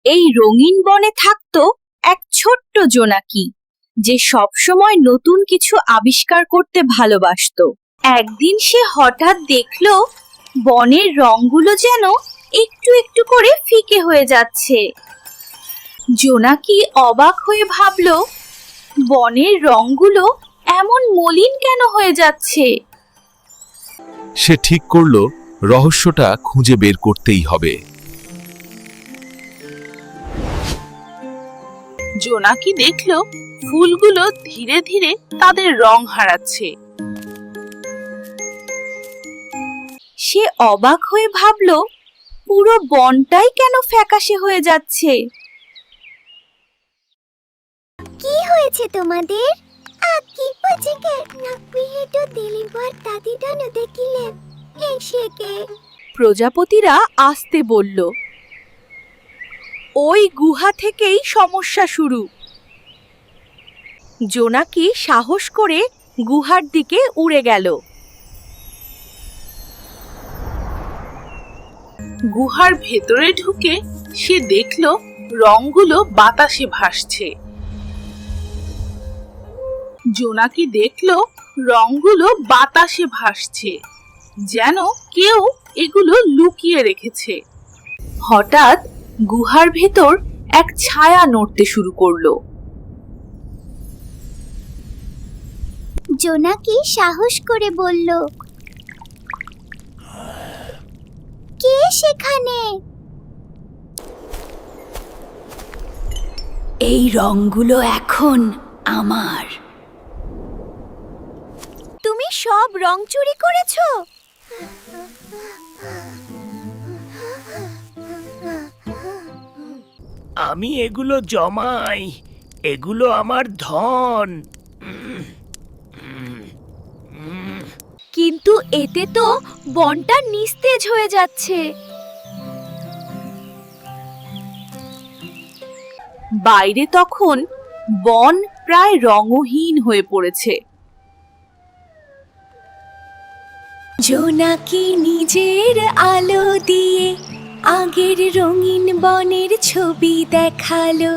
এই রঙিন বনে থাকতো এক ছোট্ট জোনাকি, যে সবসময় নতুন কিছু আবিষ্কার করতে ভালোবাসতো। একদিন সে হঠাৎ দেখলো বনের রংগুলো যেন একটু একটু করে ফিকে হয়ে যাচ্ছে। জোনাকি অবাক হয়ে ভাবলো, বনের রংগুলো এমন মলিন কেন হয়ে যাচ্ছে? সে ঠিক করলো রহস্যটা খুঁজে বের করতেই হবে। জোনাকি দেখলো ফুলগুলো ধীরে ধীরে তাদের রং হারাচ্ছে। সে অবাক হয়ে ভাবলো, পুরো বনটাই কেন ফ্যাকাশে হয়ে যাচ্ছে? কি হয়েছে তোমাদের? আকি পজিকে নাকবিহেটো দিলিবার দাদিটানো দেখিলে এসেকে। প্রজাপতিরা আসতে বলল, ওই গুহা থেকেই সমস্যা শুরু। জোনাকি সাহস করে গুহার দিকে উড়ে গেল। গুহার ভেতরে ঢুকে সে দেখলো রংগুলো বাতাসে ভাসছে। জোনাকি দেখলো রংগুলো বাতাসে ভাসছে, যেন কেউ এগুলো লুকিয়ে রেখেছে। হঠাৎ গুহার ভেতর এক ছায়া নড়তে শুরু করলো। জোনাকি সাহস করে বলল, কে সেখানে? এই রংগুলো এখন আমার। তুমি সব রং চুরি করেছো? আমি এগুলো জমাই, এগুলো আমার ধন। কিন্তু এতে তো বনটা নিস্তেজ হয়ে যাচ্ছে। বাইরে তখন বন প্রায় রঙহীন হয়ে পড়েছে। জোনাকি নিজের আলো দিয়ে আগের রঙিন বনের ছবি দেখালো।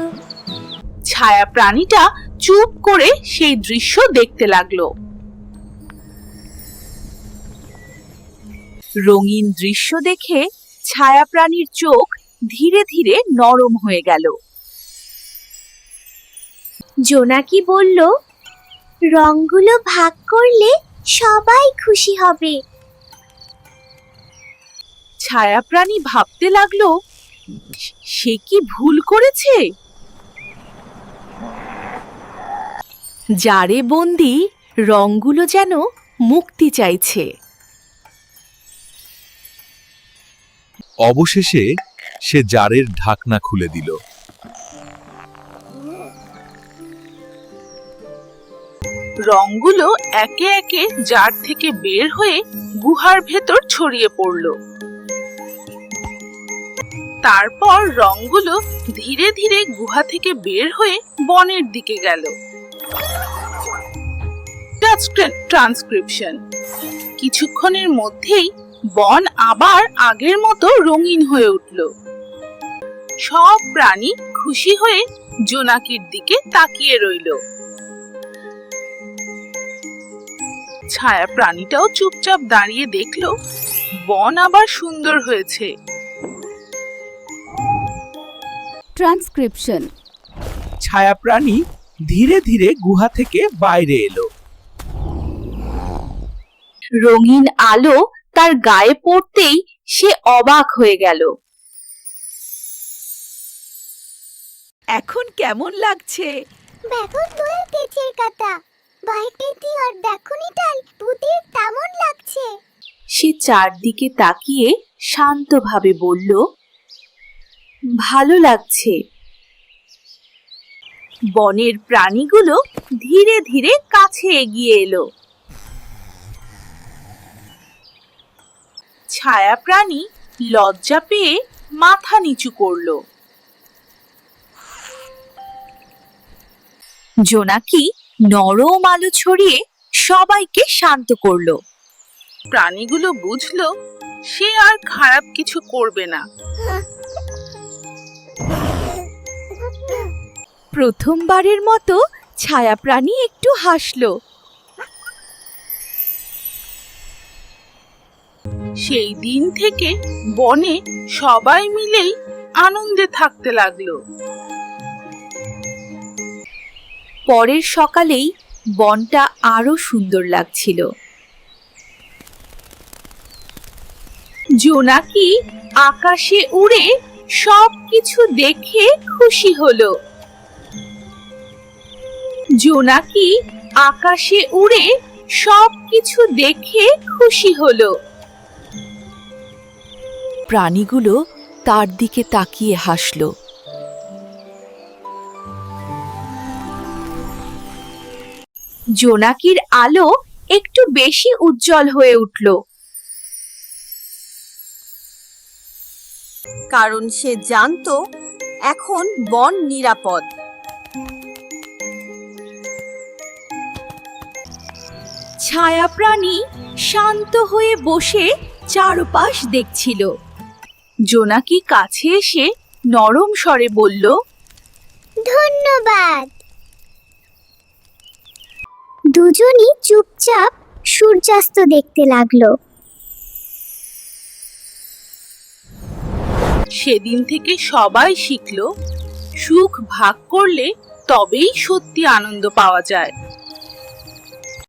ছায়া প্রাণীটা চুপ করে সেই দৃশ্য দেখতে লাগলো। রঙিন দৃশ্য দেখে ছায়া প্রাণীর চোখ ধীরে ধীরে নরম হয়ে গেল। জোনাকি বলল, রংগুলো ভাগ করলে সবাই খুশি হবে। ছায়া প্রাণী ভাবতে লাগলো, সে কি ভুল করেছে? জারে বন্দি রংগুলো যেন মুক্তি চাইছে। অবশেষে সে জারের ঢাকনা খুলে দিল। রংগুলো একে একে জার থেকে বের হয়ে গুহার ভেতর ছড়িয়ে পড়ল। তারপর রংগুলো ধীরে ধীরে গুহা থেকে বের হয়ে বনের দিকে গেল। ট্রান্সক্রিপশন। কিছুক্ষণের মধ্যেই বন আবার আগের মতো রঙিন হয়ে উঠল। সব প্রাণী খুশি হয়ে জোনাকির দিকে তাকিয়ে রইল। ছায়া প্রাণীটাও চুপচাপ দাঁড়িয়ে দেখলো বন আবার সুন্দর হয়েছে। ট্রান্সক্রিপশন। ছায়া প্রাণী ধীরে ধীরে গুহা থেকে বাইরে এলো। রঙিন আলো তার গায়ে পড়তেই সে অবাক হয়ে গেল। এখন কেমন লাগছে? বেগুন দুল তেজের কাটা বাইটে দিয়ার দেখুনি ডাল বুদের তেমন লাগছে। সে চারদিকে তাকিয়ে শান্তভাবে বলল, ভালো লাগছে। বনের প্রাণীগুলো ধীরে ধীরে কাছে এগিয়ে এলো। ছায়া প্রাণী লজ্জা পেয়ে মাথা নিচু করল। জোনাকি নরম আলো ছড়িয়ে সবাইকে শান্ত করলো। প্রাণীগুলো বুঝলো সে আর খারাপ কিছু করবে না। প্রথমবারের মতো ছায়া প্রাণী একটু হাসলো। সেই দিন থেকে বনে সবাই মিলেই আনন্দে থাকতে লাগলো। পরের সকালেই বনটা আরো সুন্দর লাগছিল। জোনাকি আকাশে উড়ে সবকিছু দেখে খুশি হলো। জোনাকি আকাশে উড়ে সবকিছু দেখে খুশি হলো। প্রাণীগুলো তার দিকে তাকিয়ে হাসলো। জোনাকির আলো একটু বেশি উজ্জ্বল হয়ে উঠল, কারণ সে জানতো এখন বন নিরাপদ। ছায়া প্রাণী শান্ত হয়ে বসে চারপাশ দেখছিল। জোনাকি কাছে এসে নরম স্বরে বলল, ধন্যবাদ। দুজনই চুপচাপ সূর্যাস্ত দেখতে লাগলো। সেদিন থেকে সবাই শিখলো, সুখ ভাগ করলে তবেই সত্যি আনন্দ পাওয়া যায়।